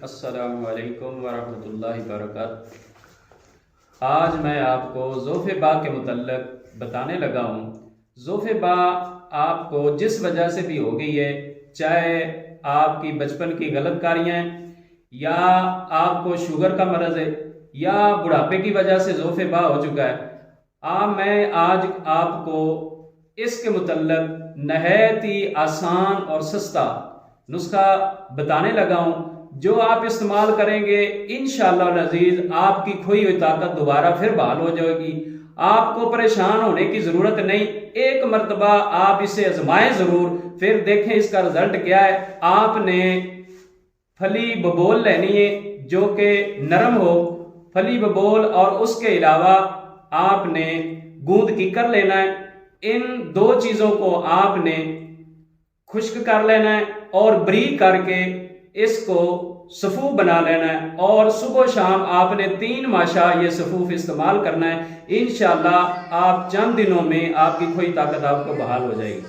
السلام علیکم ورحمۃ اللہ وبرکاتہ۔ آج میں آپ کو ضعف با کے متعلق بتانے لگا ہوں۔ ضعف با آپ کو جس وجہ سے بھی ہو گئی ہے، چاہے آپ کی بچپن کی غلط کاریاں ہیں، یا آپ کو شوگر کا مرض ہے، یا بڑھاپے کی وجہ سے ضعف با ہو چکا ہے، میں آج آپ کو اس کے متعلق نہایت ہی آسان اور سستا نسخہ بتانے لگا ہوں، جو آپ استعمال کریں گے انشاءاللہ العزیز آپ کی کھوئی ہوئی طاقت دوبارہ پھر بحال ہو جائے گی۔ آپ کو پریشان ہونے کی ضرورت نہیں، ایک مرتبہ آپ اسے آزمائیں ضرور، پھر دیکھیں اس کا رزلٹ کیا ہے۔ آپ نے پھلی ببول لینی ہے جو کہ نرم ہو، پھلی ببول، اور اس کے علاوہ آپ نے گوند کیکر لینا ہے۔ ان دو چیزوں کو آپ نے خشک کر لینا ہے اور بریک کر کے اس کو صفوف بنا لینا ہے، اور صبح و شام آپ نے 3 ماشا یہ صفوف استعمال کرنا ہے۔ انشاءاللہ آپ چند دنوں میں آپ کی کھوئی طاقت آپ کو بحال ہو جائے گی۔